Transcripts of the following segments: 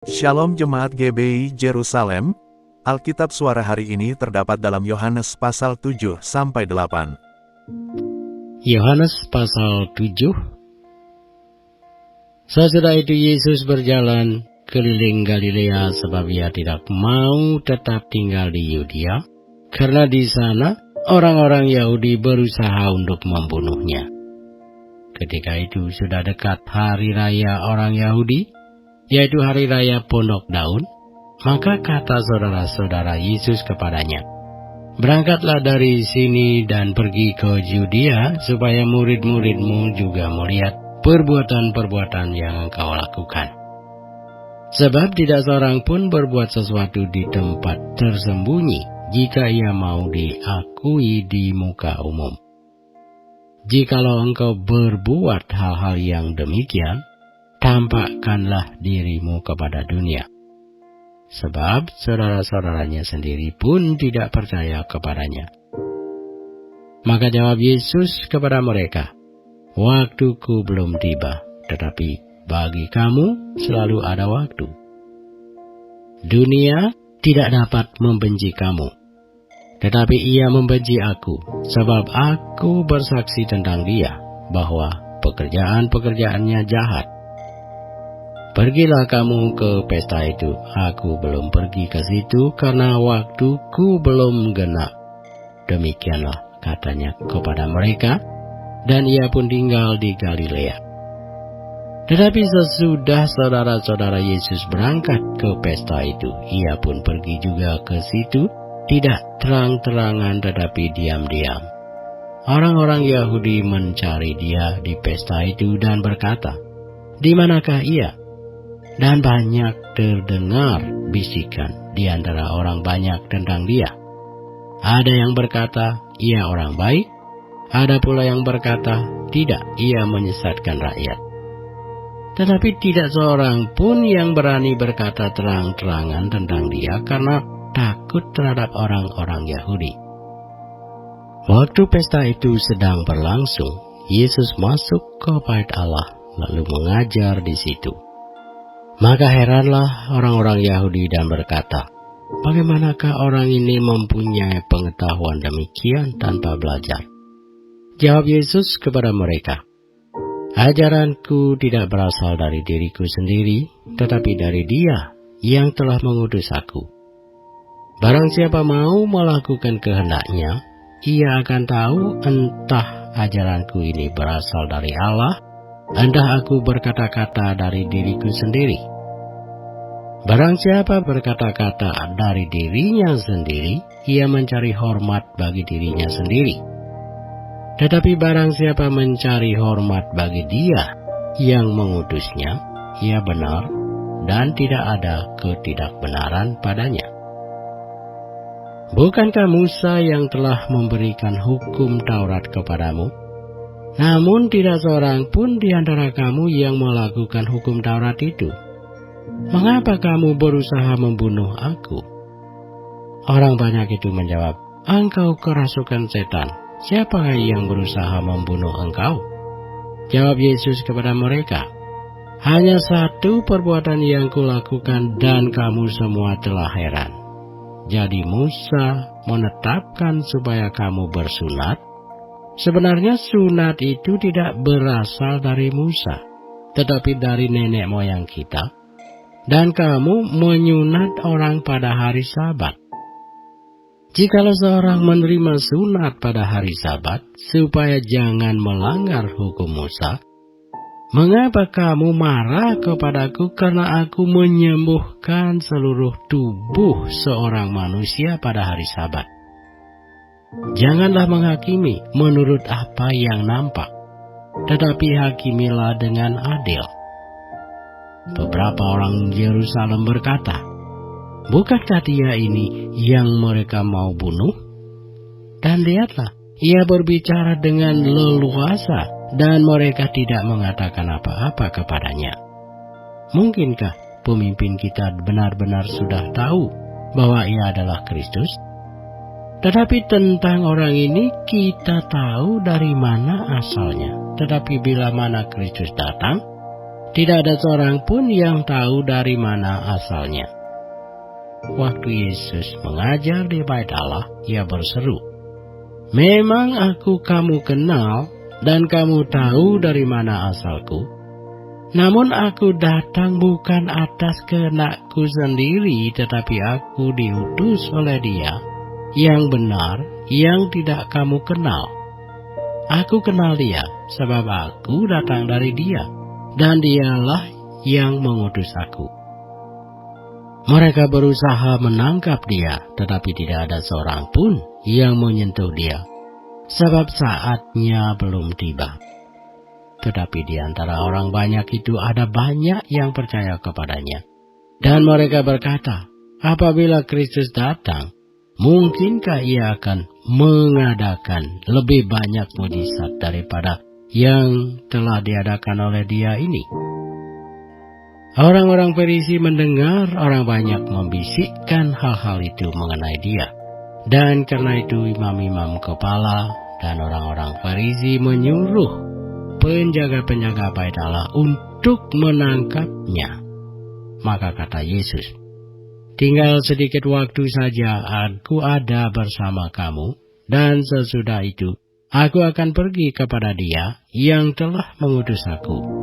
Shalom Jemaat GBI Jerusalem, Alkitab suara hari ini terdapat dalam Yohanes pasal 7-8. Yohanes pasal 7. Sesudah itu Yesus berjalan keliling Galilea sebab ia tidak mau tetap tinggal di Yudea, karena di sana orang-orang Yahudi berusaha untuk membunuhnya. Ketika itu sudah dekat hari raya orang Yahudi, yaitu hari raya Pondok Daun, maka kata saudara-saudara Yesus kepadanya, "Berangkatlah dari sini dan pergi ke Yudea, supaya murid-muridmu juga melihat perbuatan-perbuatan yang engkau lakukan. Sebab tidak seorang pun berbuat sesuatu di tempat tersembunyi, jika ia mau diakui di muka umum. Jikalau engkau berbuat hal-hal yang demikian, tampakkanlah dirimu kepada dunia." Sebab saudara-saudaranya sendiri pun tidak percaya kepadanya. Maka jawab Yesus kepada mereka, "Waktuku belum tiba, tetapi bagi kamu selalu ada waktu. Dunia tidak dapat membenci kamu, tetapi ia membenci aku, sebab aku bersaksi tentang dia, bahwa pekerjaan-pekerjaannya jahat. Pergilah kamu ke pesta itu. Aku belum pergi ke situ karena waktuku belum genap." Demikianlah katanya kepada mereka, dan ia pun tinggal di Galilea. Tetapi sesudah saudara-saudara Yesus berangkat ke pesta itu, ia pun pergi juga ke situ, tidak terang-terangan tetapi diam-diam. Orang-orang Yahudi mencari dia di pesta itu dan berkata, "Di manakah ia?" Dan banyak terdengar bisikan di antara orang banyak tentang dia. Ada yang berkata, "Ia orang baik." Ada pula yang berkata, "Tidak, ia menyesatkan rakyat." Tetapi tidak seorang pun yang berani berkata terang-terangan tentang dia, karena takut terhadap orang-orang Yahudi. Waktu pesta itu sedang berlangsung, Yesus masuk ke bait Allah, lalu mengajar di situ. Maka heranlah orang-orang Yahudi dan berkata, "Bagaimanakah orang ini mempunyai pengetahuan demikian tanpa belajar?" Jawab Yesus kepada mereka, "Ajaranku tidak berasal dari diriku sendiri, tetapi dari Dia yang telah mengutus aku. Barang siapa mau melakukan kehendaknya, ia akan tahu entah ajaranku ini berasal dari Allah, entah aku berkata-kata dari diriku sendiri. Barang siapa berkata-kata dari dirinya sendiri, ia mencari hormat bagi dirinya sendiri. Tetapi barang siapa mencari hormat bagi Dia yang mengutusnya, ia benar dan tidak ada ketidakbenaran padanya. Bukankah Musa yang telah memberikan hukum Taurat kepadamu? Namun tidak seorang pun di antara kamu yang melakukan hukum Taurat itu. Mengapa kamu berusaha membunuh aku?" Orang banyak itu menjawab, "Engkau kerasukan setan. Siapakah yang berusaha membunuh engkau?" Jawab Yesus kepada mereka, "Hanya satu perbuatan yang kulakukan dan kamu semua telah heran. Jadi Musa menetapkan supaya kamu bersunat. Sebenarnya sunat itu tidak berasal dari Musa, tetapi dari nenek moyang kita. Dan kamu menyunat orang pada hari Sabat. Jikalau seorang menerima sunat pada hari Sabat, supaya jangan melanggar hukum Musa, mengapa kamu marah kepadaku karena aku menyembuhkan seluruh tubuh seorang manusia pada hari Sabat? Janganlah menghakimi menurut apa yang nampak, tetapi hakimilah dengan adil." Beberapa orang Yerusalem berkata, "Bukankah dia ini yang mereka mau bunuh? Dan lihatlah, ia berbicara dengan leluasa dan mereka tidak mengatakan apa-apa kepadanya. Mungkinkah pemimpin kita benar-benar sudah tahu bahwa ia adalah Kristus? Tetapi tentang orang ini kita tahu dari mana asalnya. Tetapi bila mana Kristus datang, Tidak ada seorang pun yang tahu dari mana asalnya. Waktu Yesus mengajar di Bait Allah, ia berseru, "Memang aku kamu kenal, dan kamu tahu dari mana asalku. Namun aku datang bukan atas kehendakku sendiri, tetapi aku diutus oleh Dia yang benar, yang tidak kamu kenal. Aku kenal Dia, sebab aku datang dari Dia, dan Dialah yang mengutus aku." Mereka berusaha menangkap Dia, tetapi tidak ada seorang pun yang menyentuh Dia, sebab saatnya belum tiba. Tetapi di antara orang banyak itu ada banyak yang percaya kepadanya. Dan mereka berkata, apabila Kristus datang, mungkinkah Ia akan mengadakan lebih banyak mujizat daripada yang telah diadakan oleh Dia ini? Orang-orang Farisi mendengar orang banyak membisikkan hal-hal itu mengenai Dia. Dan karena itu imam-imam kepala dan orang-orang Farisi menyuruh penjaga-penjaga Bait Allah untuk menangkapnya. Maka kata Yesus, "Tinggal sedikit waktu saja aku ada bersama kamu, dan sesudah itu aku akan pergi kepada Dia yang telah mengutus aku.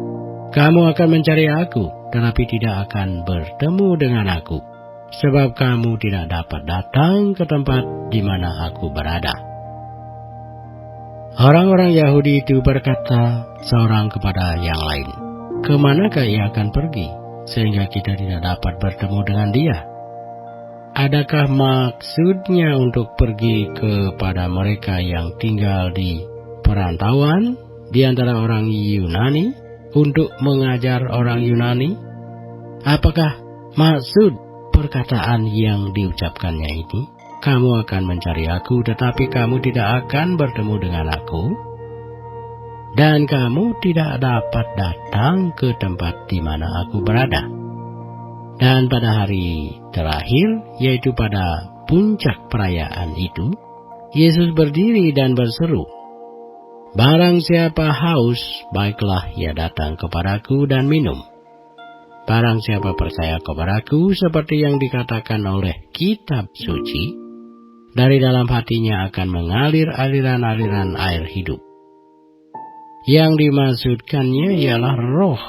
Kamu akan mencari aku, tetapi tidak akan bertemu dengan aku, sebab kamu tidak dapat datang ke tempat di mana aku berada." Orang-orang Yahudi itu berkata seorang kepada yang lain, "Kemanakah Ia akan pergi, sehingga kita tidak dapat bertemu dengan Dia? Adakah maksudnya untuk pergi kepada mereka yang tinggal di perantauan di antara orang Yunani untuk mengajar orang Yunani? Apakah maksud perkataan yang diucapkannya ini? Kamu akan mencari aku, tetapi kamu tidak akan bertemu dengan aku, dan kamu tidak dapat datang ke tempat di mana aku berada." Dan pada hari terakhir, yaitu pada puncak perayaan itu, Yesus berdiri dan berseru, "Barang siapa haus, baiklah ia datang kepadaku dan minum. Barang siapa percaya kepadaku, seperti yang dikatakan oleh kitab suci, dari dalam hatinya akan mengalir aliran-aliran air hidup." Yang dimaksudkannya ialah roh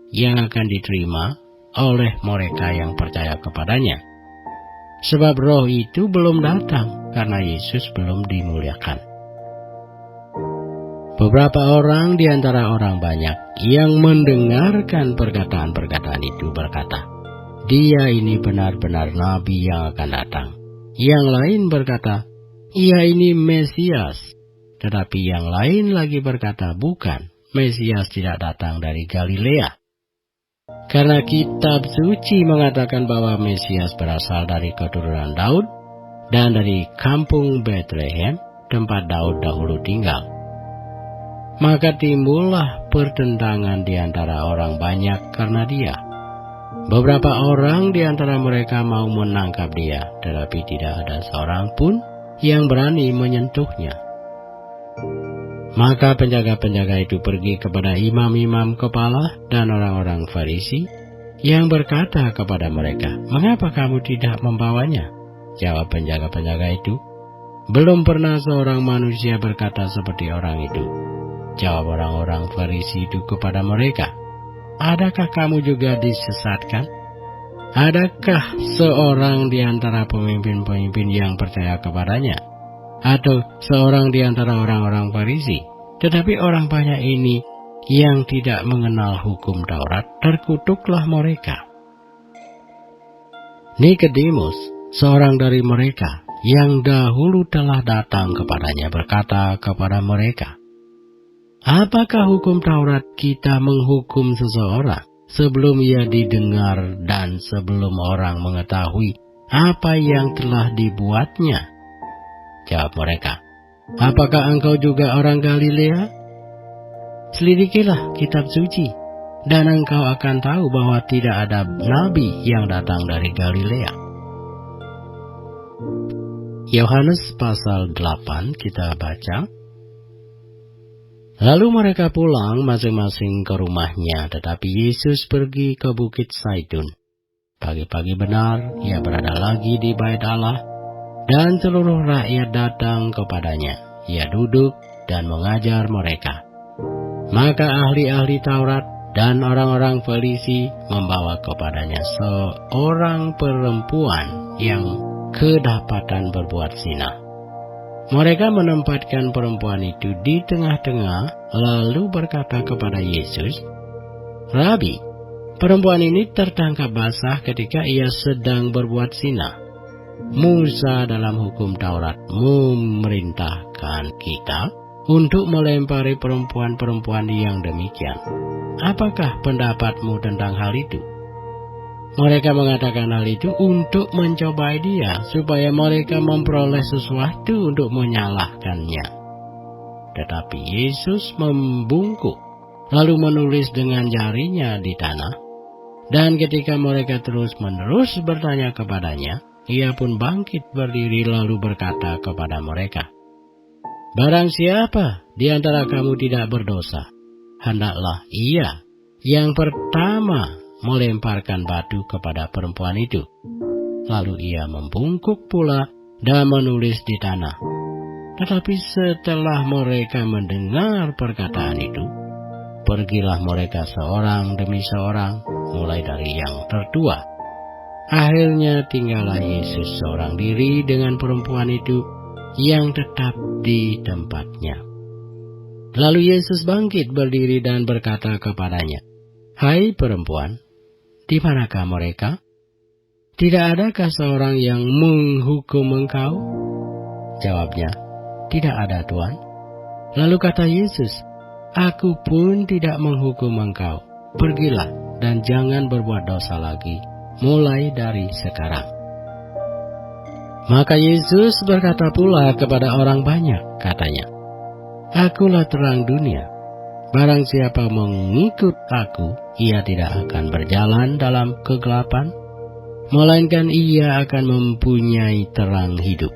yang akan diterima oleh mereka yang percaya kepadanya. Sebab roh itu belum datang karena Yesus belum dimuliakan. Beberapa orang di antara orang banyak yang mendengarkan perkataan-perkataan itu berkata, "Dia ini benar-benar nabi yang akan datang." Yang lain berkata, "Ia ini Mesias." Tetapi yang lain lagi berkata, "Bukan, Mesias tidak datang dari Galilea." Karena kitab suci mengatakan bahwa Mesias berasal dari keturunan Daud dan dari kampung Bethlehem, tempat Daud dahulu tinggal. Maka timbullah pertentangan di antara orang banyak karena Dia. Beberapa orang di antara mereka mau menangkap Dia, tetapi tidak ada seorang pun yang berani menyentuhnya. Maka penjaga-penjaga itu pergi kepada imam-imam kepala dan orang-orang Farisi, yang berkata kepada mereka, "Mengapa kamu tidak membawanya?" Jawab penjaga-penjaga itu, "Belum pernah seorang manusia berkata seperti orang itu." Jawab orang-orang Farisi itu kepada mereka, "Adakah kamu juga disesatkan? Adakah seorang di antara pemimpin-pemimpin yang percaya kepadanya? Atau seorang di antara orang-orang Farisi? Tetapi orang banyak ini yang tidak mengenal hukum Taurat, terkutuklah mereka." Nikodemus, seorang dari mereka yang dahulu telah datang kepadanya, berkata kepada mereka, "Apakah hukum Taurat kita menghukum seseorang sebelum ia didengar dan sebelum orang mengetahui apa yang telah dibuatnya?" Jawab mereka, "Apakah engkau juga orang Galilea? Selidikilah kitab suci, dan engkau akan tahu bahwa tidak ada nabi yang datang dari Galilea." Yohanes pasal 8 kita baca. Lalu mereka pulang masing-masing ke rumahnya, tetapi Yesus pergi ke Bukit Zaitun. Pagi-pagi benar, ia berada lagi di bait Allah, dan seluruh rakyat datang kepadanya. Ia duduk dan mengajar mereka. Maka ahli-ahli Taurat dan orang-orang Farisi membawa kepadanya seorang perempuan yang kedapatan berbuat zina. Mereka menempatkan perempuan itu di tengah-tengah, lalu berkata kepada Yesus, "Rabi, perempuan ini tertangkap basah ketika ia sedang berbuat zina. Musa dalam hukum Taurat memerintahkan kita untuk melempari perempuan-perempuan yang demikian. Apakah pendapatmu tentang hal itu?" Mereka mengatakan hal itu untuk mencobai dia, supaya mereka memperoleh sesuatu untuk menyalahkannya. Tetapi Yesus membungkuk, lalu menulis dengan jarinya di tanah. Dan ketika mereka terus-menerus bertanya kepadanya, ia pun bangkit berdiri lalu berkata kepada mereka, "Barang siapa di antara kamu tidak berdosa, hendaklah ia yang pertama melemparkan batu kepada perempuan itu." Lalu ia membungkuk pula dan menulis di tanah. Tetapi setelah mereka mendengar perkataan itu, pergilah mereka seorang demi seorang, mulai dari yang tertua. Akhirnya tinggallah Yesus seorang diri dengan perempuan itu yang tetap di tempatnya. Lalu Yesus bangkit berdiri dan berkata kepadanya, "Hai perempuan, di manakah mereka? Tidak adakah seorang yang menghukum engkau?" Jawabnya, "Tidak ada, Tuan." Lalu kata Yesus, "Aku pun tidak menghukum engkau. Pergilah dan jangan berbuat dosa lagi, mulai dari sekarang." Maka Yesus berkata pula kepada orang banyak, katanya, "Akulah terang dunia. Barang siapa mengikut aku, ia tidak akan berjalan dalam kegelapan, melainkan ia akan mempunyai terang hidup."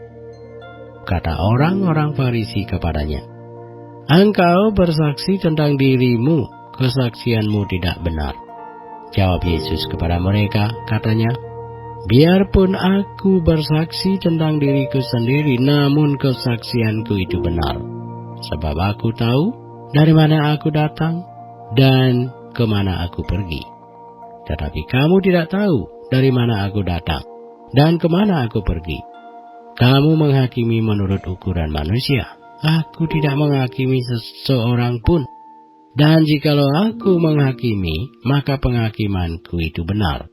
Kata orang-orang Farisi kepadanya, "Engkau bersaksi tentang dirimu, kesaksianmu tidak benar." Jawab Yesus kepada mereka, katanya, "Biarpun aku bersaksi tentang diriku sendiri, namun kesaksianku itu benar. Sebab aku tahu dari mana aku datang dan kemana aku pergi. Tetapi kamu tidak tahu dari mana aku datang dan kemana aku pergi. Kamu menghakimi menurut ukuran manusia. Aku tidak menghakimi seseorang pun. Dan jikalau aku menghakimi, maka penghakimanku itu benar.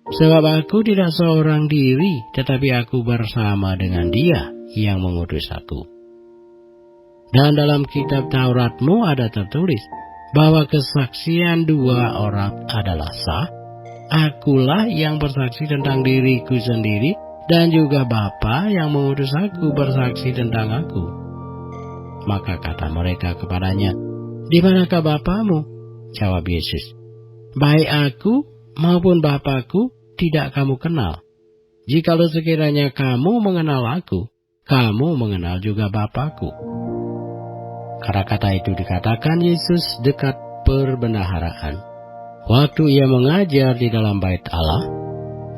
Sebab aku tidak seorang diri, tetapi aku bersama dengan Dia yang mengutus aku. Dan dalam kitab Tauratmu ada tertulis bahwa kesaksian dua orang adalah sah. Akulah yang bersaksi tentang diriku sendiri, dan juga Bapa yang mengutus aku bersaksi tentang aku." Maka kata mereka kepadanya, "Di manakah Bapamu?" Jawab Yesus, "Baik aku maupun Bapakku tidak kamu kenal. Jikalau sekiranya kamu mengenal aku, kamu mengenal juga Bapakku." Kata-kata itu dikatakan Yesus dekat perbendaharaan, waktu ia mengajar di dalam bait Allah,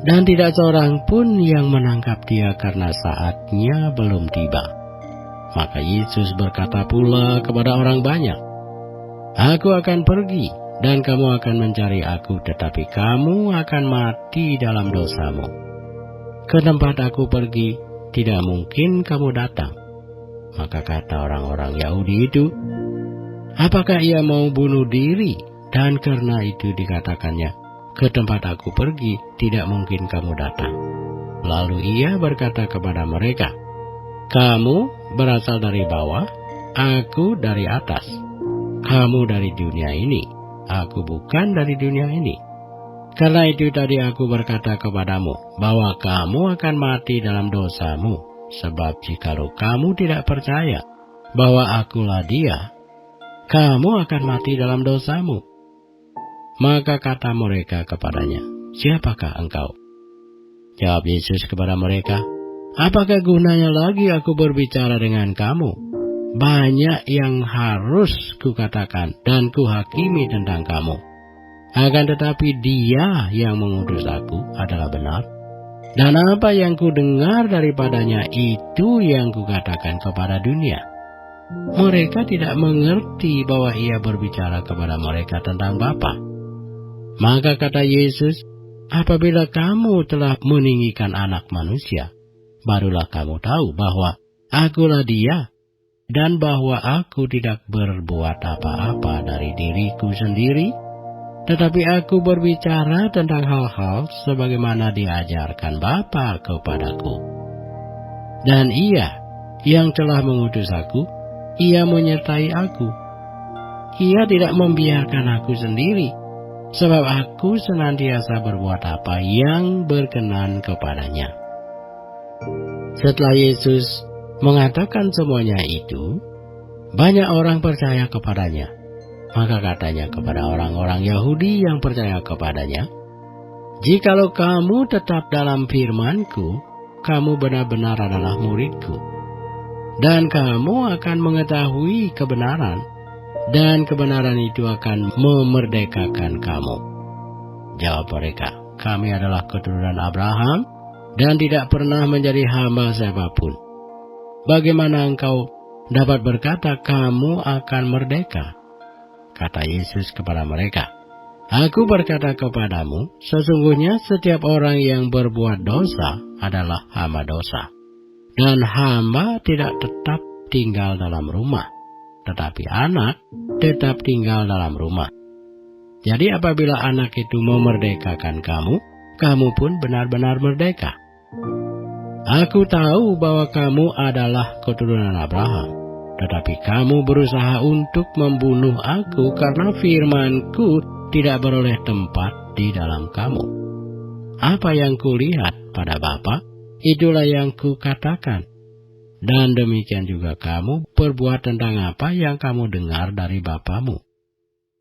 dan tidak seorang pun yang menangkap dia karena saatnya belum tiba. Maka Yesus berkata pula kepada orang banyak, "Aku akan pergi, dan kamu akan mencari aku, tetapi kamu akan mati dalam dosamu. Ke tempat aku pergi, tidak mungkin kamu datang." Maka kata orang-orang Yahudi itu, "Apakah ia mau bunuh diri?" Dan karena itu dikatakannya, "Ke tempat aku pergi, tidak mungkin kamu datang." Lalu ia berkata kepada mereka, "Kamu berasal dari bawah, aku dari atas. Kamu dari dunia ini, aku bukan dari dunia ini. Karena itu tadi aku berkata kepadamu, bahwa kamu akan mati dalam dosamu. Sebab jikalau kamu tidak percaya bahwa akulah Dia, kamu akan mati dalam dosamu." Maka kata mereka kepadanya, "Siapakah engkau?" Jawab Yesus kepada mereka, "Apakah gunanya lagi aku berbicara dengan kamu? banyak yang harus kukatakan dan kuhakimi tentang kamu. Akan tetapi Dia yang mengutus aku adalah benar, dan apa yang kudengar daripadanya itu yang kukatakan kepada dunia. Mereka tidak mengerti bahwa Ia berbicara kepada mereka tentang Bapa. Maka kata Yesus, apabila kamu telah meninggikan Anak Manusia, barulah kamu tahu bahwa Akulah Dia, dan bahwa Aku tidak berbuat apa-apa dari diriku sendiri, tetapi Aku berbicara tentang hal-hal sebagaimana diajarkan Bapa kepadaku. Dan Ia yang telah mengutus Aku, Ia menyertai Aku. Ia tidak membiarkan Aku sendiri, sebab Aku senantiasa berbuat apa yang berkenan kepadanya. Setelah Yesus mengatakan semuanya itu, banyak orang percaya kepadanya. Maka katanya kepada orang-orang Yahudi yang percaya kepadanya, "Jikalau kamu tetap dalam firman-Ku, kamu benar-benar adalah murid-Ku. Dan kamu akan mengetahui kebenaran, dan kebenaran itu akan memerdekakan kamu." Jawab mereka, "Kami adalah keturunan Abraham dan tidak pernah menjadi hamba siapapun. Bagaimana engkau dapat berkata kamu akan merdeka?" Kata Yesus kepada mereka, "Aku berkata kepadamu, sesungguhnya setiap orang yang berbuat dosa adalah hamba dosa. Dan hamba tidak tetap tinggal dalam rumah, tetapi anak tetap tinggal dalam rumah. Jadi apabila anak itu memerdekakan kamu, kamu pun benar-benar merdeka. Aku tahu bahwa kamu adalah keturunan Abraham, tetapi kamu berusaha untuk membunuh Aku karena firman-Ku tidak beroleh tempat di dalam kamu. Apa yang kulihat pada Bapa, itulah yang kukatakan. Dan demikian juga kamu berbuat tentang apa yang kamu dengar dari bapamu."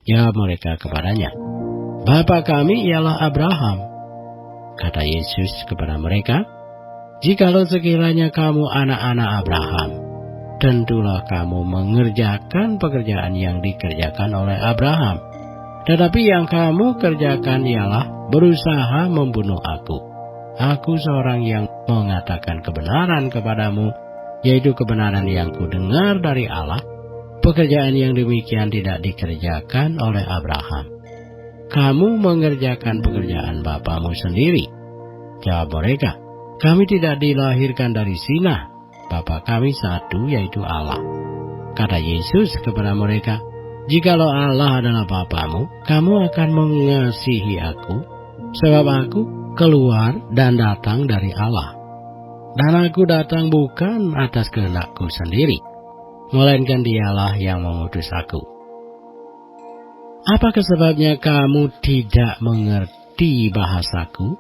Jawab mereka kepadanya, "Bapa kami ialah Abraham." Kata Yesus kepada mereka, "Jikalau sekiranya kamu anak-anak Abraham, tentulah kamu mengerjakan pekerjaan yang dikerjakan oleh Abraham. Tetapi yang kamu kerjakan ialah berusaha membunuh Aku. Aku seorang yang mengatakan kebenaran kepadamu, yaitu kebenaran yang kudengar dari Allah. Pekerjaan yang demikian tidak dikerjakan oleh Abraham. Kamu mengerjakan pekerjaan bapamu sendiri." Jawab mereka, "Kami tidak dilahirkan dari zina. Bapa kami satu, yaitu Allah." Kata Yesus kepada mereka, "Jikalau Allah adalah Bapamu, kamu akan mengasihi Aku, sebab Aku keluar dan datang dari Allah. Dan Aku datang bukan atas kehendak-Ku sendiri, melainkan Dialah yang mengutus Aku. Apakah sebabnya kamu tidak mengerti bahasaku?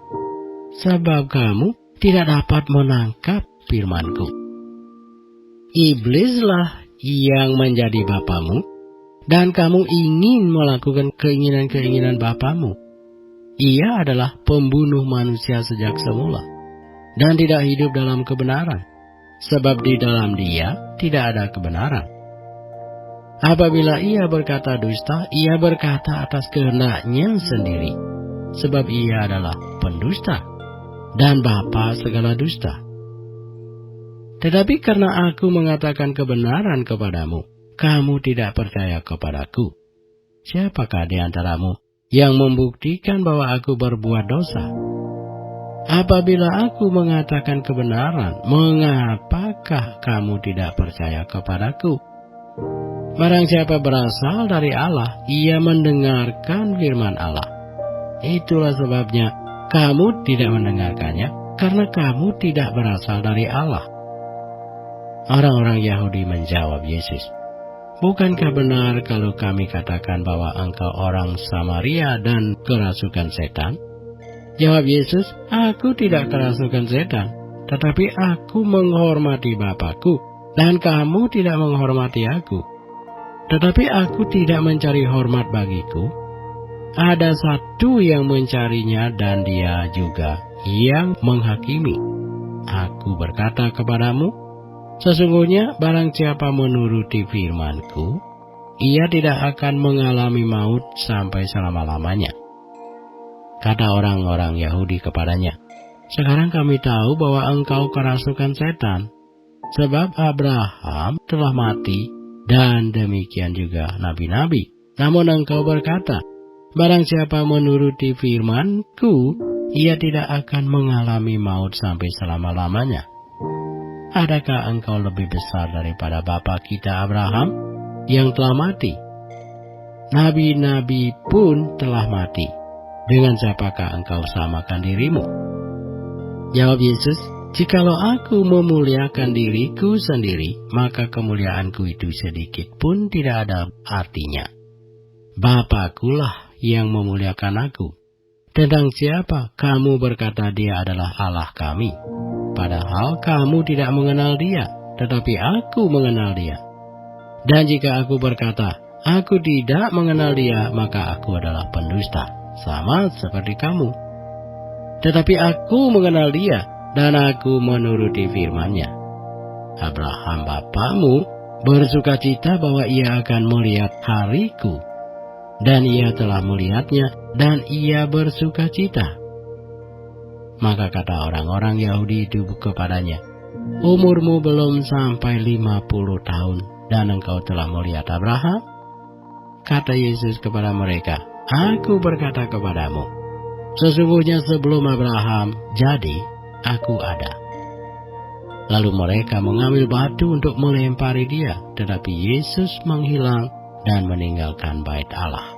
Sebab kamu tidak dapat menangkap firman-Ku. Iblislah yang menjadi bapamu, dan kamu ingin melakukan keinginan-keinginan bapamu. Ia adalah pembunuh manusia sejak semula, dan tidak hidup dalam kebenaran, sebab di dalam Dia tidak ada kebenaran. Apabila ia berkata dusta, ia berkata atas kehendaknya sendiri, sebab ia adalah pendusta dan bapa segala dusta. Tetapi karena Aku mengatakan kebenaran kepadamu, kamu tidak percaya kepadaku. Siapakah di antaramu yang membuktikan bahwa Aku berbuat dosa? Apabila Aku mengatakan kebenaran, mengapakah kamu tidak percaya kepadaku? Barang siapa berasal dari Allah, ia mendengarkan firman Allah. Itulah sebabnya kamu tidak mendengarkannya, karena kamu tidak berasal dari Allah." Orang-orang Yahudi menjawab Yesus, "Bukankah benar kalau kami katakan bahwa engkau orang Samaria dan kerasukan setan?" Jawab Yesus, "Aku tidak kerasukan setan, tetapi Aku menghormati Bapa-Ku, dan kamu tidak menghormati Aku. Tetapi Aku tidak mencari hormat bagiku. Ada satu yang mencarinya, dan Dia juga yang menghakimi. Aku berkata kepadamu, Sesungguhnya barang siapa menuruti firman-Ku, ia tidak akan mengalami maut sampai selama-lamanya. Kata orang-orang Yahudi kepadanya, "Sekarang kami tahu bahwa engkau kerasukan setan, sebab Abraham telah mati dan demikian juga nabi-nabi. Namun engkau berkata, barang siapa menuruti firman-Ku, ia tidak akan mengalami maut sampai selama-lamanya. Adakah engkau lebih besar daripada bapa kita Abraham yang telah mati? Nabi-nabi pun telah mati. Dengan siapakah engkau samakan dirimu?" Jawab Yesus, "Jikalau aku memuliakan diriku sendiri, maka kemuliaanku itu sedikit pun tidak ada artinya. Bapakulah yang memuliakan aku. Tentang siapa kamu berkata dia adalah Allah kami? Padahal kamu tidak mengenal dia, tetapi aku mengenal dia. Dan jika aku berkata, aku tidak mengenal dia, maka aku adalah pendusta, sama seperti kamu. Tetapi aku mengenal dia, dan aku menuruti firman-Nya. Abraham bapamu bersukacita bahwa ia akan melihat hariku, dan ia telah melihatnya, dan ia bersukacita." Maka kata orang-orang Yahudi itu kepadanya, "Umurmu belum sampai 50 tahun, dan engkau telah melihat Abraham?" Kata Yesus kepada mereka, "Aku berkata kepadamu, sesungguhnya sebelum Abraham jadi, aku ada." Lalu mereka mengambil batu untuk melempari dia, tetapi Yesus menghilang dan meninggalkan bait Allah.